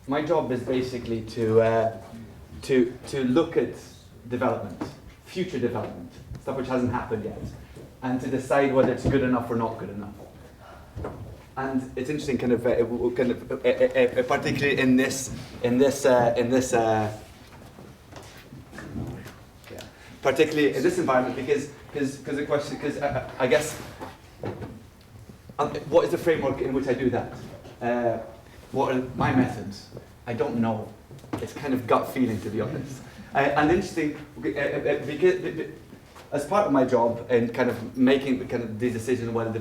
my job is basically to look at development, future development, stuff which hasn't happened yet, and to decide whether it's good enough or not good enough. And it's interesting, particularly in this environment, because the question, I guess, what is the framework in which I do that? What are my methods? I don't know. It's kind of gut feeling, to be honest. And interesting, because as part of my job in kind of making kind of these decisions whether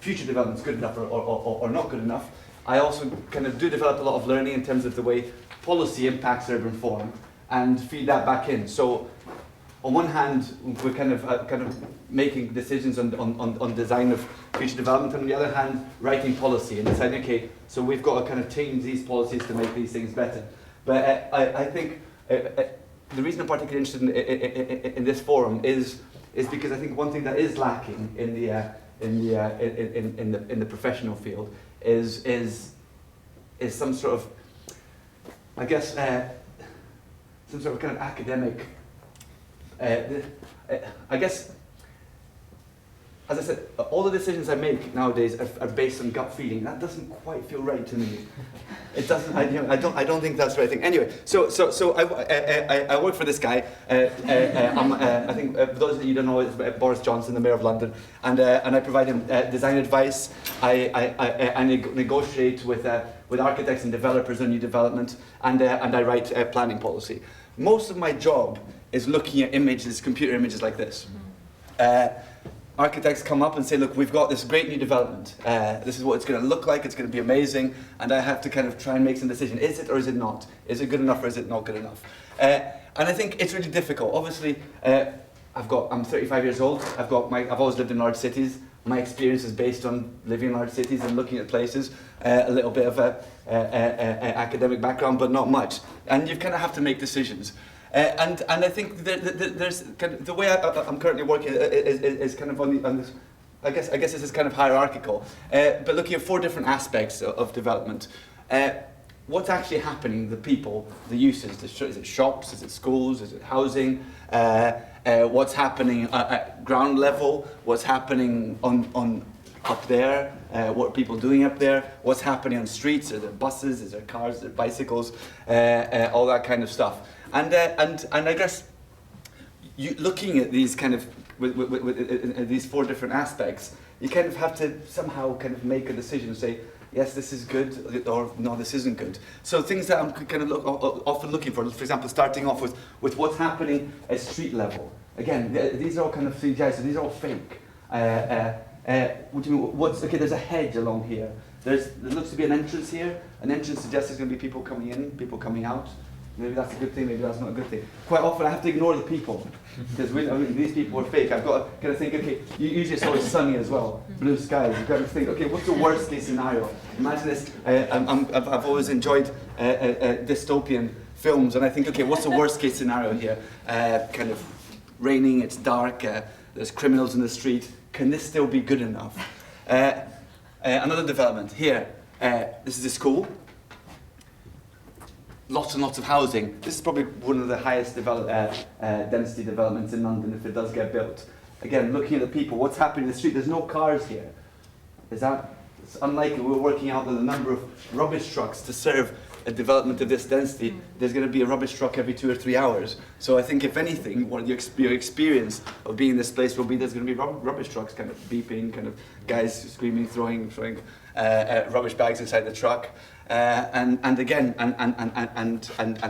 future development's good enough or not good enough, I also kind of do develop a lot of learning in terms of the way policy impacts urban form and feed that back in. So on one hand, we're kind of making decisions on design of future development, and on the other hand, writing policy and deciding, okay, so we've got to kind of change these policies to make these things better. But I think the reason I'm particularly interested in this forum is because I think one thing that is lacking in the professional field is some sort of, I guess, some sort of kind of academic. I guess, as I said, all the decisions I make nowadays are based on gut feeling. That doesn't quite feel right to me. It doesn't. I don't think that's the right thing. Anyway, so I work for this guy. I think for those of you who don't know, it's Boris Johnson, the Mayor of London, and I provide him design advice. I negotiate with architects and developers on new development, and I write planning policy. Most of my job is looking at images, computer images like this. Architects come up and say, look, we've got this great new development. This is what it's going to look like. It's going to be amazing. And I have to kind of try and make some decision. Is it or is it not? Is it good enough or is it not good enough? And I think it's really difficult. Obviously, I'm 35 years old. I've always lived in large cities. My experience is based on living in large cities and looking at places. A little bit of a academic background, but not much. And you kind of have to make decisions. And I think there's kind of, the way I'm currently working is kind of on this. I guess this is kind of hierarchical, but looking at 4 different aspects of development. What's actually happening? The people, the uses. Is it shops? Is it schools? Is it housing? What's happening at ground level? What's happening on up there? What are people doing up there? What's happening on streets? Are there buses? Is there cars? Is there bicycles? All that kind of stuff. And I guess looking at these kind of with these 4 different aspects, you kind of have to somehow kind of make a decision and say, yes, this is good, or no, this isn't good. So things that I'm kind of often looking for example, starting off with what's happening at street level. Again, these are all kind of CGI, so these are all fake. What do you mean? Okay? There's a hedge along here. There looks to be an entrance here. An entrance suggests there's going to be people coming in, people coming out. Maybe that's a good thing, maybe that's not a good thing. Quite often I have to ignore the people, because these people are fake. I've got to kind of think, okay, usually it's always sunny as well, blue skies. You've got to think, okay, what's the worst case scenario? Imagine this, I've always enjoyed dystopian films, and I think, okay, what's the worst case scenario here? Kind of raining, it's dark, there's criminals in the street. Can this still be good enough? Another development here, this is a school. Lots and lots of housing. This is probably one of the highest density developments in London if it does get built. Again, looking at the people, what's happening in the street? There's no cars here. It's unlikely. We're working out that the number of rubbish trucks to serve a development of this density, there's going to be a rubbish truck every 2 or 3 hours. So I think if anything, what your experience of being in this place will be there's going to be rubbish trucks kind of beeping, kind of guys screaming, throwing rubbish bags inside the truck. And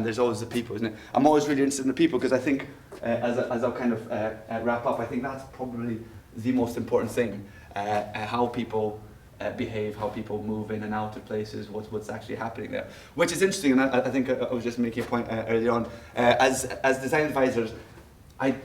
there's always the people, isn't it? I'm always really interested in the people because I think, as I'll kind of wrap up, I think that's probably the most important thing, how people behave, how people move in and out of places, what's actually happening there. Which is interesting, and I think I was just making a point earlier on. As design advisors, I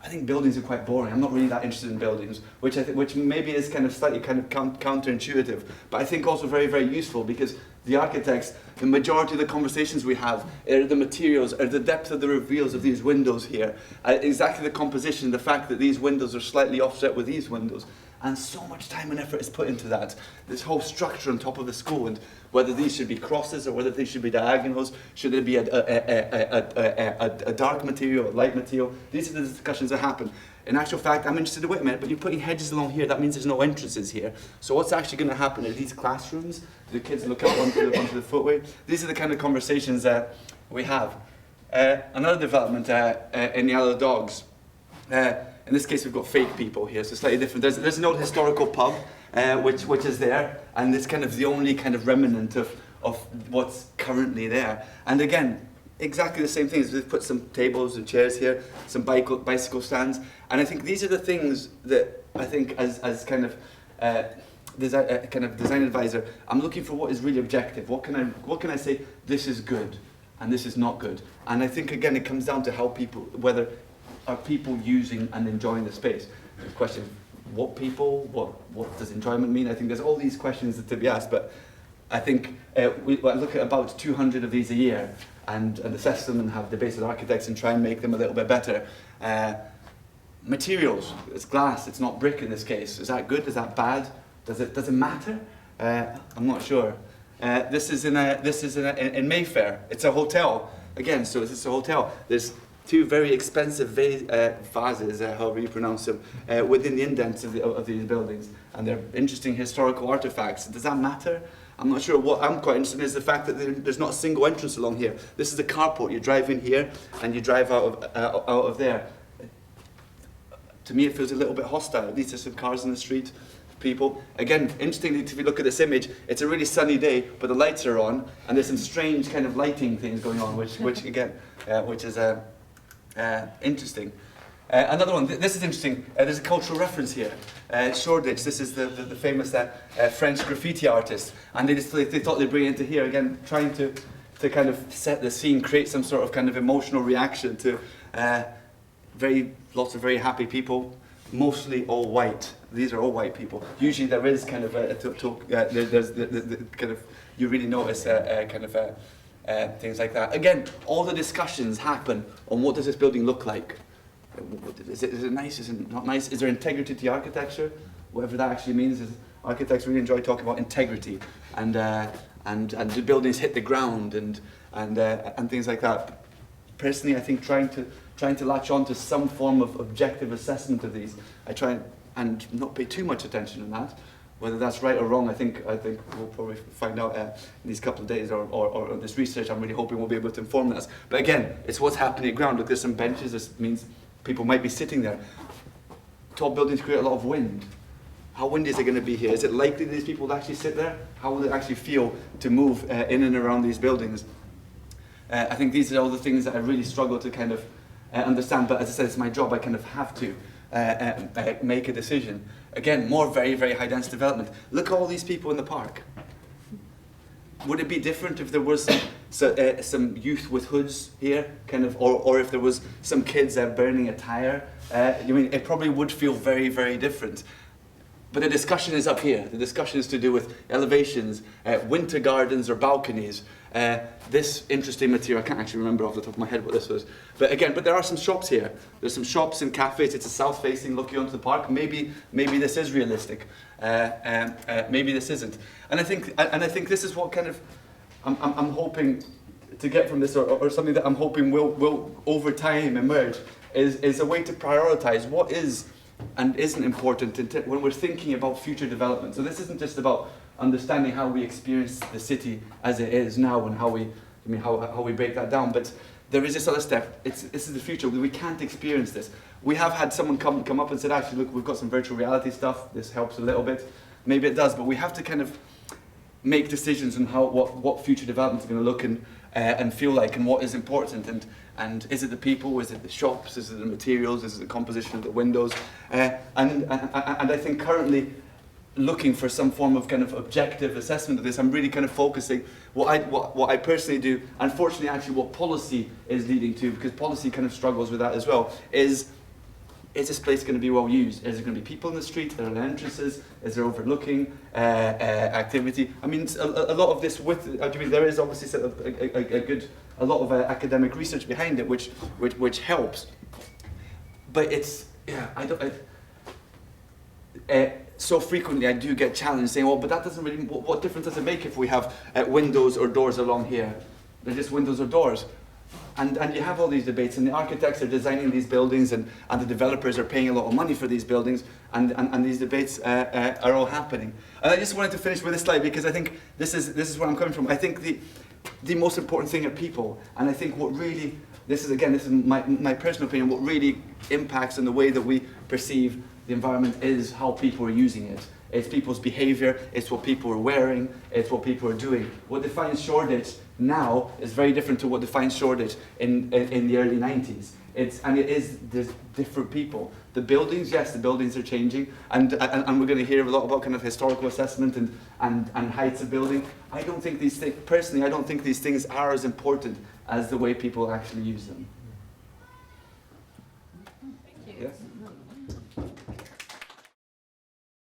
think buildings are quite boring. I'm not really that interested in buildings, which maybe is kind of slightly kind of counterintuitive, but I think also very, very useful because the architects, the majority of the conversations we have are the materials, are the depth of the reveals of these windows here, exactly the composition, the fact that these windows are slightly offset with these windows. And so much time and effort is put into that. This whole structure on top of the school, and whether these should be crosses or whether these should be diagonals, should there be a dark material, a light material? These are the discussions that happen. In actual fact, I'm interested in, wait a minute, but you're putting hedges along here, that means there's no entrances here. So what's actually going to happen? Are these classrooms? Do the kids look out onto the footway? These are the kind of conversations that we have. Another development in Yellow Dogs. In this case, we've got fake people here, so slightly different. There's an old historical pub, which is there, and it's kind of the only kind of remnant of what's currently there. And again, exactly the same thing. They've put some tables and chairs here, some bicycle stands, and I think these are the things that I think, as kind of design advisor, I'm looking for what is really objective. What can I say? This is good, and this is not good. And I think again, it comes down to how people, whether are people using and enjoying the space. The question, what people, what does enjoyment mean? I think there's all these questions to be asked, but I think I look at about 200 of these a year and assess them and have debates with architects and try and make them a little bit better. Materials, it's glass, it's not brick in this case. Is that good, is that bad? Does it matter? I'm not sure. This is in Mayfair. It's a hotel. Again, so it's a hotel. There's two very expensive vases, however you pronounce them, within the indents of these buildings. And they're interesting historical artifacts. Does that matter? I'm not sure. What I'm quite interested in is the fact that there's not a single entrance along here. This is a carport. You drive in here and you drive out of there. To me, it feels a little bit hostile. At least there's some cars in the street, people. Again, interestingly, if you look at this image, it's a really sunny day, but the lights are on, and there's some strange kind of lighting things going on, which is interesting. Another one, this is interesting. There's a cultural reference here. Shoreditch, this is the famous French graffiti artist, and they thought they'd bring it into here again, trying to kind of set the scene, create some sort of kind of emotional reaction to lots of very happy people, mostly all white. These are all white people. Usually there is kind of there's the kind of, you really notice things like that. Again, all the discussions happen on what does this building look like. Is it nice? Is it not nice? Is there integrity to the architecture? Whatever that actually means. Architects really enjoy talking about integrity and the buildings hit the ground and things like that. Personally, I think trying to latch on to some form of objective assessment of these. I try and not pay too much attention on that. Whether that's right or wrong, I think we'll probably find out in these couple of days or this research. I'm really hoping we'll be able to inform us. But again, it's what's happening at ground. Look, there's some benches. This means people might be sitting there. Tall buildings create a lot of wind. How windy is it going to be here? Is it likely that these people will actually sit there? How will it actually feel to move in and around these buildings? I think these are all the things that I really struggle to kind of understand. But as I said, it's my job. I kind of have to make a decision. Again, more very, very high dense development. Look at all these people in the park. Would it be different if there was some youth with hoods here, kind of, or if there was some kids burning a tire? It probably would feel very, very different. But the discussion is up here. The discussion is to do with elevations, winter gardens or balconies. This interesting material, I can't actually remember off the top of my head what this was. But there are some shops here. There's some shops and cafes. It's a south-facing looking onto the park. Maybe this is realistic. Maybe this isn't. And I think this is what kind of I'm hoping to get from this, or something that I'm hoping will over time emerge, is a way to prioritize what is and isn't important when we're thinking about future development. So this isn't just about understanding how we experience the city as it is now and how we break that down, but there is this other step. This is the future. We can't experience this. We have had someone come up and said, actually, look, we've got some virtual reality stuff. This helps a little bit. Maybe it does, but we have to kind of make decisions on what future development is going to look and feel like, and what is important, and is it the people, is it the shops, is it the materials, is it the composition of the windows, and I think currently looking for some form of kind of objective assessment of this. I'm really kind of focusing what I personally do. Unfortunately, actually, what policy is leading to, because policy kind of struggles with that as well, is is this place going to be well used? Is there going to be people in the street? Are there entrances? Is there overlooking activity? I mean, a lot of this there is obviously a lot of academic research behind it, which helps. But it's, so frequently I do get challenged saying, well, but that doesn't really, what difference does it make if we have windows or doors along here? They're just windows or doors. And you have all these debates, and the architects are designing these buildings, and the developers are paying a lot of money for these buildings, and these debates are all happening. And I just wanted to finish with this slide, because I think this is where I'm coming from. I think the most important thing are people, and I think what really, this is my personal opinion, what really impacts on the way that we perceive the environment is how people are using it. It's people's behavior, it's what people are wearing, it's what people are doing. What defines Shoreditch now is very different to what defines Shoreditch in the early 90s. There's different people. The buildings, yes, the buildings are changing, and we're going to hear a lot about kind of historical assessment and heights of building. I don't think these things are as important as the way people actually use them.